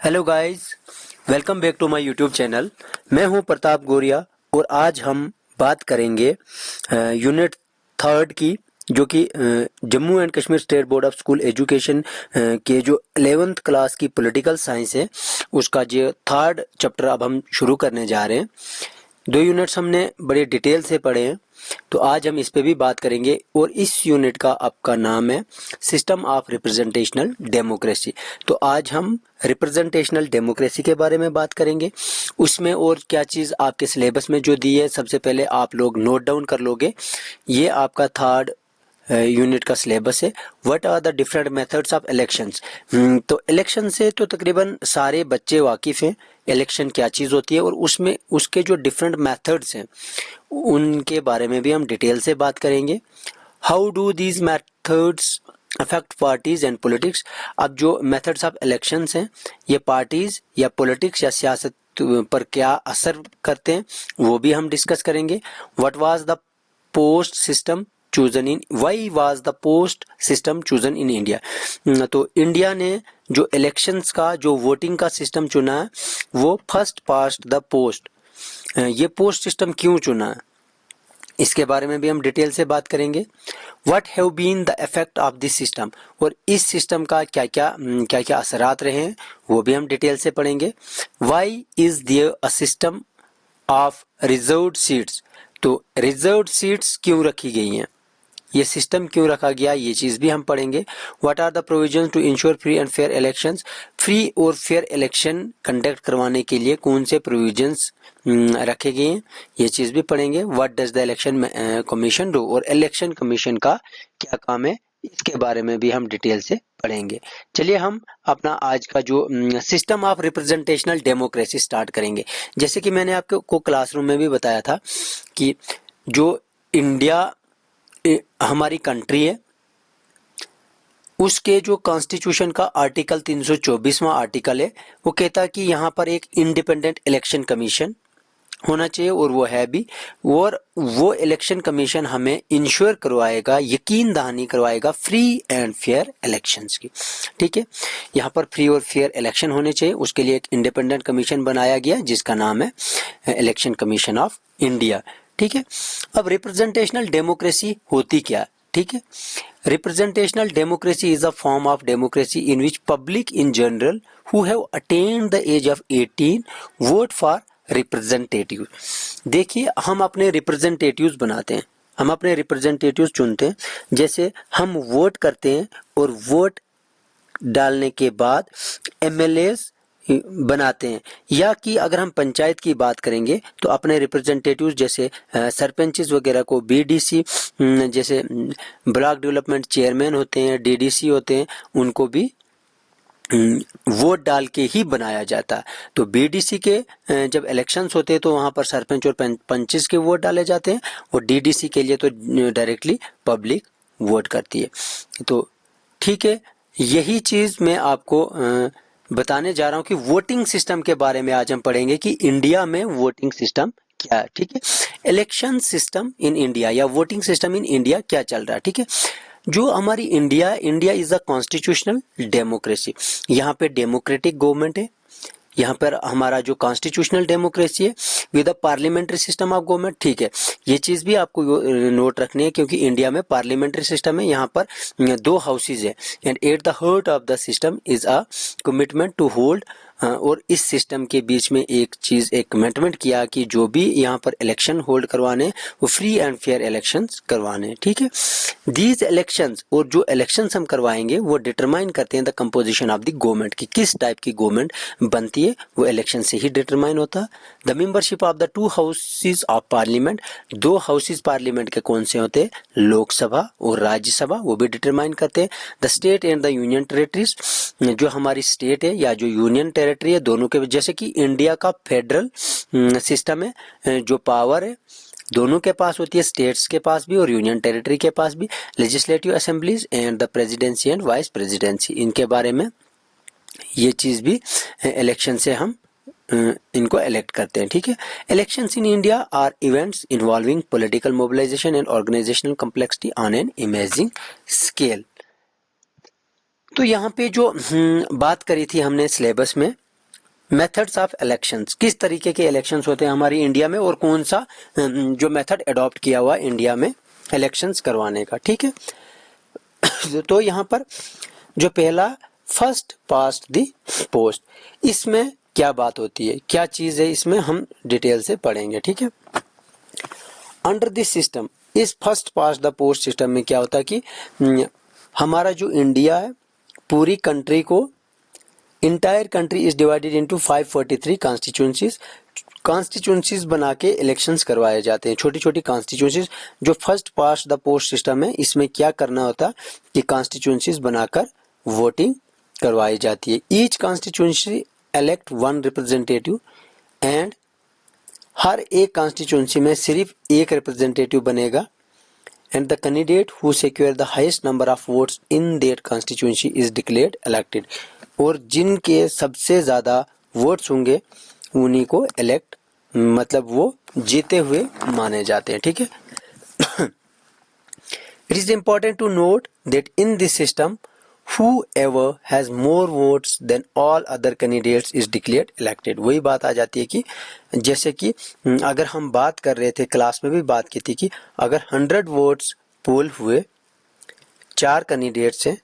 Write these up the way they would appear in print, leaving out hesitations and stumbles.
Hello guys, welcome back to my YouTube channel. मैं हूं प्रताप गोरिया और आज हम बात करेंगे यूनिट थर्ड की, जो कि Jammu and Kashmir state board of school education के जो 11th क्लास की पॉलिटिकल साइंस है उसका जो थर्ड चैप्टर अब हम शुरू करने जा रहे हैं। 2 यूनिट्स हमने बड़े डिटेल से पढ़े हैं, तो आज हम इस पे भी बात करेंगे। और इस यूनिट का आपका नाम है सिस्टम ऑफ रिप्रेजेंटेशनल डेमोक्रेसी। तो आज हम रिप्रेजेंटेशनल डेमोक्रेसी के बारे में बात करेंगे। उसमें और क्या चीज़ आपके सिलेबस में जो दी है, सबसे पहले आप लोग नोट डाउन कर लोगे। ये आपका थर्ड यूनिट का सिलेबस है। What are the different methods of elections. तो इलेक्शन से तो तकरीबन सारे बच्चे वाकिफ़ हैं, इलेक्शन क्या चीज़ होती है, और उसमें उसके जो डिफरेंट मेथड्स हैं उनके बारे में भी हम डिटेल से बात करेंगे। How do these methods affect parties and politics. अब जो मेथड्स ऑफ इलेक्शंस हैं ये पार्टीज या पॉलिटिक्स या सियासत पर क्या असर करते हैं वो भी हम डिस्कस करेंगे। What was the post system chosen in, why was the post system chosen in India. तो इंडिया ने जो इलेक्शंस का जो वोटिंग का सिस्टम चुना है वो फर्स्ट पास्ट द पोस्ट, ये पोस्ट सिस्टम क्यों चुना है इसके बारे में भी हम डिटेल से बात करेंगे। What have been the effect of this system, और इस सिस्टम का क्या क्या असरात रहे हैं वो भी हम डिटेल से पढ़ेंगे। Why is there a system of reserved seats, तो रिजर्व्ड सीट्स क्यों रखी गई हैं, ये सिस्टम क्यों रखा गया, ये चीज़ भी हम पढ़ेंगे। What are the provisions to ensure free and fair elections, free और फेयर इलेक्शन कंडक्ट करवाने के लिए कौन से प्रोविजंस रखे गए हैं, ये चीज़ भी पढ़ेंगे। What does the election commission do, और इलेक्शन कमीशन का क्या काम है इसके बारे में भी हम डिटेल से पढ़ेंगे। चलिए हम अपना आज का जो system of representational democracy start करेंगे। जैसे कि मैंने आपको क्लासरूम में भी बताया था कि जो इंडिया हमारी कंट्री है उसके जो कॉन्स्टिट्यूशन का आर्टिकल 324वां आर्टिकल है वो कहता है कि यहाँ पर एक इंडिपेंडेंट इलेक्शन कमीशन होना चाहिए, और वो है भी। और वो इलेक्शन कमीशन हमें इंश्योर करवाएगा, यकीन दहानी करवाएगा फ्री एंड फेयर इलेक्शंस की। ठीक है, यहाँ पर फ्री और फेयर इलेक्शन होने चाहिए, उसके लिए एक इंडिपेंडेंट कमीशन बनाया गया जिसका नाम है इलेक्शन कमीशन ऑफ इंडिया। ठीक है, अब रिप्रेजेंटेशनल डेमोक्रेसी होती क्या, ठीक है। Representational democracy is a form of democracy in which public in general who have attend the age of 18 vote for representative. देखिए, हम अपने रिप्रेजेंटेटिव्स बनाते हैं, हम अपने रिप्रेजेंटेटिव्स चुनते हैं। जैसे हम वोट करते हैं और वोट डालने के बाद एमएलएस बनाते हैं, या कि अगर हम पंचायत की बात करेंगे तो अपने रिप्रेजेंटेटिव्स जैसे सरपंचेस वगैरह को बीडीसी, जैसे ब्लॉक डेवलपमेंट चेयरमैन होते हैं, डीडीसी होते हैं, उनको भी वोट डाल के ही बनाया जाता है। तो बीडीसी के जब इलेक्शंस होते हैं तो वहाँ पर सरपंच और पंचेस के वोट डाले जाते हैं, और डीडीसी के लिए तो डायरेक्टली पब्लिक वोट करती है। तो ठीक है, यही चीज़ मैं आपको बताने जा रहा हूँ कि वोटिंग सिस्टम के बारे में आज हम पढ़ेंगे कि इंडिया में वोटिंग सिस्टम क्या है। ठीक है, इलेक्शन सिस्टम इन इंडिया या वोटिंग सिस्टम इन इंडिया क्या चल रहा है। ठीक है, जो हमारी India is a constitutional democracy, यहाँ पे डेमोक्रेटिक गवर्नमेंट है। यहाँ पर हमारा जो कॉन्स्टिट्यूशनल डेमोक्रेसी है with a parliamentary system of government. ठीक है, ये चीज़ भी आपको नोट रखनी है क्योंकि इंडिया में पार्लियामेंट्री सिस्टम है, यहाँ पर 2 हाउसेज है, and at the heart of the system is a commitment to hold. और इस सिस्टम के बीच में एक चीज़, एक कमिटमेंट किया कि जो भी यहाँ पर इलेक्शन होल्ड करवाने वो फ्री एंड फेयर इलेक्शंस करवाने। ठीक है, दीज इलेक्शंस, और जो इलेक्शंस हम करवाएंगे वो डिटरमाइन करते हैं the composition of the government की, किस टाइप की गवर्नमेंट बनती है वो इलेक्शन से ही डिटरमाइन होता है। The membership of the 2 houses of parliament, 2 houses parliament के कौन से होते हैं, लोकसभा और राज्यसभा, वो भी डिटरमाइन करते हैं। The state and the union territories, जो हमारी स्टेट है या जो यूनियन टेरेटरी है, दोनों के, जैसे कि इंडिया का फेडरल सिस्टम है, जो पावर है दोनों के पास होती है, स्टेट्स के पास भी और यूनियन टेरिटरी के पास भी। Legislative assemblies and the presidency and vice presidency, इनके बारे में ये चीज़ भी इलेक्शन से हम इनको इलेक्ट करते हैं। ठीक है, elections in India are events involving political mobilisation and organisational complexity on an imaging scale. तो यहाँ पे जो बात करी थी हमने सिलेबस में मेथड्स ऑफ इलेक्शंस, किस तरीके के इलेक्शंस होते हैं हमारी इंडिया में और कौन सा जो मेथड अडॉप्ट किया हुआ इंडिया में इलेक्शंस करवाने का, ठीक है। तो यहाँ पर जो पहला फर्स्ट पास्ट द पोस्ट, इसमें क्या बात होती है, क्या चीज है, इसमें हम डिटेल से पढ़ेंगे, ठीक है। अंडर दिस सिस्टम, इस first past the post system में क्या होता है कि हमारा जो इंडिया है पूरी कंट्री को, entire country is divided into 543 constituencies बना के इलेक्शंस करवाए जाते हैं, छोटी छोटी कॉन्स्टिट्यूंसीज। जो first past the post system है इसमें क्या करना होता कि कॉन्स्टिट्यूंसीज बनाकर वोटिंग करवाई जाती है। Each constituency elect one representative and हर एक कॉन्स्टिट्यूंसी में सिर्फ एक रिप्रेजेंटेटिव बनेगा and the candidate who secure the highest number of votes in that constituency is declared elected. और जिनके सबसे ज्यादा वोट्स होंगे उन्हीं को इलेक्ट, मतलब वो जीते हुए माने जाते हैं, ठीक है। It is important to note that in this system whoever has more votes than all other candidates is declared elected। वही बात आ जाती है कि जैसे कि अगर हम बात कर रहे थे, क्लास में भी बात की थी कि अगर 100 वोट्स पोल हुए 4 कैंडिडेट्स हैं,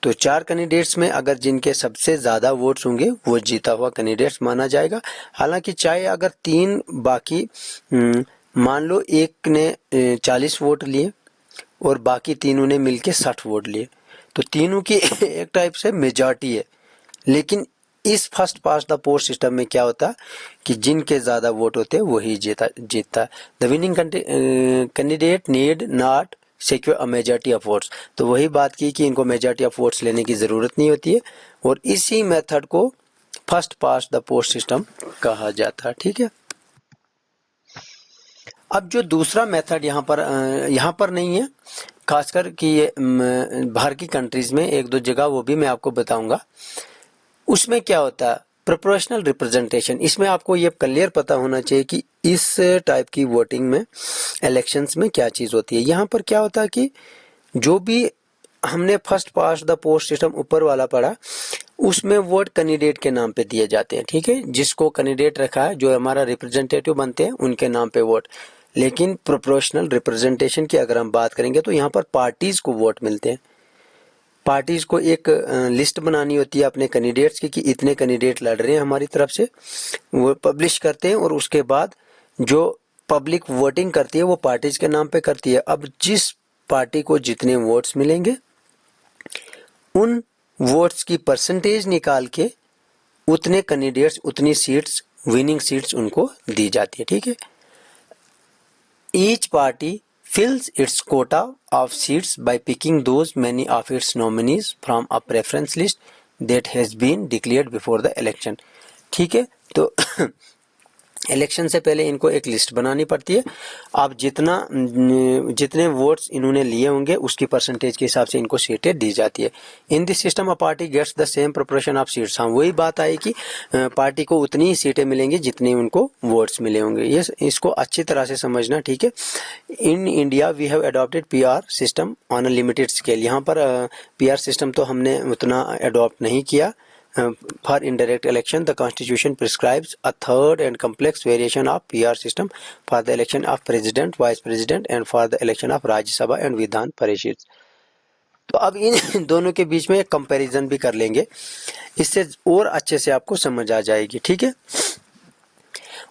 तो 4 कैंडिडेट्स में अगर जिनके सबसे ज्यादा वोट्स होंगे वो जीता हुआ कैंडिडेट्स माना जाएगा। हालांकि चाहे अगर 3 बाकी मान लो एक ने 40 वोट लिए और बाकी तीनों ने मिलके 60 वोट लिए, तो तीनों की एक टाइप से मेजॉरिटी है। लेकिन इस first past the post system में क्या होता कि जिनके ज्यादा वोट होते वही जीतता। The winning candidate need not secure a majority of votes. तो वही बात की कि इनको मेजॉरिटी ऑफ वोट्स लेने की जरूरत नहीं होती है और इसी मेथड को first past the post system कहा जाता है, ठीक है। अब जो दूसरा मेथड यहाँ पर नहीं है, खासकर कि ये बाहर की कंट्रीज में एक दो जगह वो भी मैं आपको बताऊंगा। उसमें क्या होता है प्रोपोर्शनल रिप्रेजेंटेशन। इसमें आपको ये क्लियर पता होना चाहिए कि इस टाइप की वोटिंग में इलेक्शंस में क्या चीज होती है। यहाँ पर क्या होता है कि जो भी हमने first past the post system ऊपर वाला पढ़ा उसमें वोट कैंडिडेट के नाम पे दिए जाते हैं, ठीक है। जिसको कैंडिडेट रखा है, जो हमारा रिप्रेजेंटेटिव बनते हैं उनके नाम पे वोट। लेकिन प्रोपोर्शनल रिप्रेजेंटेशन की अगर हम बात करेंगे तो यहाँ पर पार्टीज को वोट मिलते हैं। पार्टीज को एक लिस्ट बनानी होती है अपने कैंडिडेट्स की कि इतने कैंडिडेट लड़ रहे हैं हमारी तरफ से, वो पब्लिश करते हैं और उसके बाद जो पब्लिक वोटिंग करती है वो पार्टीज के नाम पे करती है। अब जिस पार्टी को जितने वोट्स मिलेंगे उन वोट्स की परसेंटेज निकाल के उतने कैंडिडेट्स, उतनी सीट्स, विनिंग सीट्स उनको दी जाती है, ठीक है। Each party fills its quota of seats by picking those many of its nominees from a preference list that has been declared before the election। ठीक है, तो इलेक्शन से पहले इनको एक लिस्ट बनानी पड़ती है। आप जितने वोट्स इन्होंने लिए होंगे उसकी परसेंटेज के हिसाब से इनको सीटें दी जाती है। In this system a party gets the same proportion of seats. हाँ, वही बात आई कि पार्टी को उतनी ही सीटें मिलेंगी जितनी उनको वोट्स मिले होंगे। ये इसको अच्छी तरह से समझना, ठीक है। In India we have adopted PR system on a limited scale. यहाँ पर पीआर सिस्टम तो हमने उतना अडॉप्ट नहीं किया। For indirect election, the Constitution prescribes a third and complex variation of PR system for the election of President, Vice President, and for the election of Rajya Sabha and Vidhan Parishad। तो अब इन दोनों के बीच में एक comparison भी कर लेंगे, इससे और अच्छे से आपको समझ आ जाएगी, ठीक है।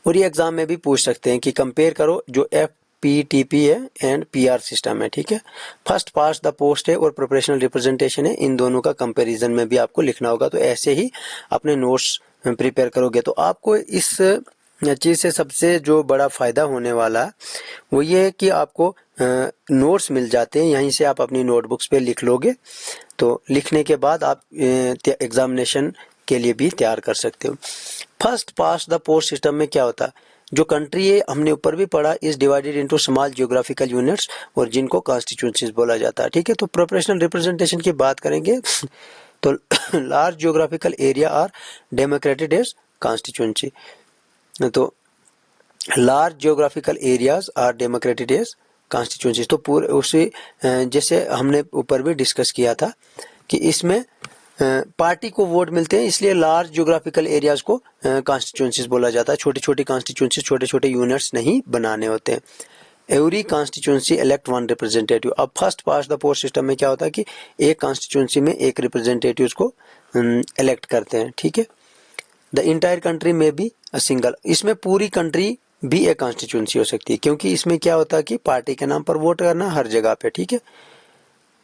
और ये एग्जाम में भी पूछ सकते हैं कि कंपेयर करो जो FPTP है एंड PR सिस्टम है, ठीक है। फर्स्ट पास्ट द पोस्ट है और प्रोपोर्शनल रिप्रेजेंटेशन है, इन दोनों का कंपैरिजन में भी आपको लिखना होगा। तो ऐसे ही अपने नोट्स प्रिपेयर करोगे तो आपको इस चीज से सबसे जो बड़ा फायदा होने वाला है वो ये है कि आपको नोट्स मिल जाते हैं, यहीं से आप अपनी नोटबुक्स पे लिख लोगे। तो लिखने के बाद आप एग्जामिनेशन के लिए भी तैयार कर सकते हो। First past the post system में क्या होता है, जो कंट्री है हमने ऊपर भी पढ़ा, is divided into small geographical units और जिनको कॉन्स्टिट्यूएंसीज बोला जाता है, ठीक है। तो प्रोपोर्शनल रिप्रेजेंटेशन की बात करेंगे तो large geographical area are demarcated as constituency. तो large geographical areas are demarcated as constituencies. तो पूरे उसी जैसे हमने ऊपर भी डिस्कस किया था कि इसमें पार्टी को वोट मिलते हैं, इसलिए लार्ज ज्योग्राफिकल एरियाज को कॉन्स्टिट्यूंसीज बोला जाता है। छोटी छोटी कॉन्स्टिट्यूंसी, छोटे छोटे यूनिट्स नहीं बनाने होते हैं। Every constituency elect one representative. अब first past the post system में क्या होता है कि एक कॉन्स्टिट्यूंसी में एक रिप्रेजेंटेटिव को इलेक्ट करते हैं, ठीक है। द इंटायर कंट्री में भी अ सिंगल, इसमें पूरी कंट्री भी एक कॉन्स्टिट्यूंसी हो सकती है, क्योंकि इसमें क्या होता है कि पार्टी के नाम पर वोट करना हर जगह पे, ठीक है।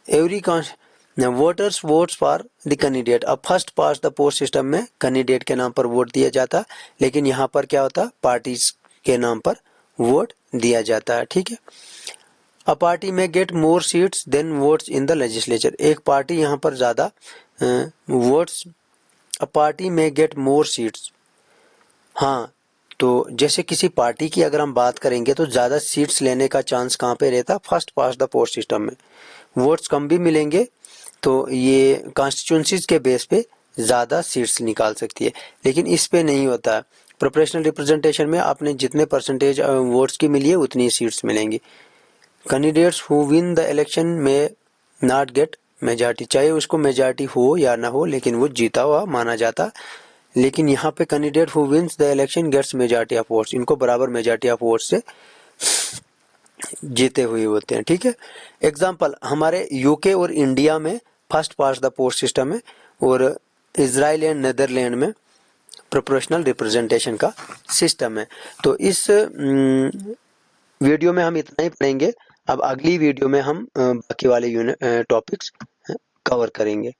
Every voters votes for the candidate. अब first past the post system में कैंडिडेट के नाम पर वोट दिया जाता, लेकिन यहाँ पर क्या होता, पार्टीज के नाम पर वोट दिया जाता है, ठीक है। A party may get more seats than votes in the legislature. एक पार्टी यहाँ पर ज्यादा votes, a party may get more seats. हाँ, तो जैसे किसी पार्टी की अगर हम बात करेंगे तो ज्यादा सीट्स लेने का चांस कहाँ पे रहता, first past the post system में। वोट्स कम भी मिलेंगे तो ये कॉन्स्टिट्यूंसीज के बेस पे ज्यादा सीट्स निकाल सकती है, लेकिन इस पे नहीं होता है। प्रोपोर्शनल रिप्रेजेंटेशन में आपने जितने परसेंटेज वोट्स की मिली है उतनी सीट्स मिलेंगी। Candidates who win the election में नॉट गेट मेजॉरिटी, चाहे उसको मेजॉरिटी हो या ना हो, लेकिन वो जीता हुआ माना जाता। लेकिन यहाँ पे candidate who wins the election gets majority of votes, इनको बराबर मेजॉरिटी ऑफ वोट्स से जीते हुए होते हैं, ठीक है। एग्जाम्पल, हमारे यूके और इंडिया में first past the post system है, और इजराइल एंड नेदरलैंड में प्रोपोर्शनल रिप्रेजेंटेशन का सिस्टम है। तो इस वीडियो में हम इतना ही पढ़ेंगे। अब अगली वीडियो में हम बाकी वाले टॉपिक्स कवर करेंगे।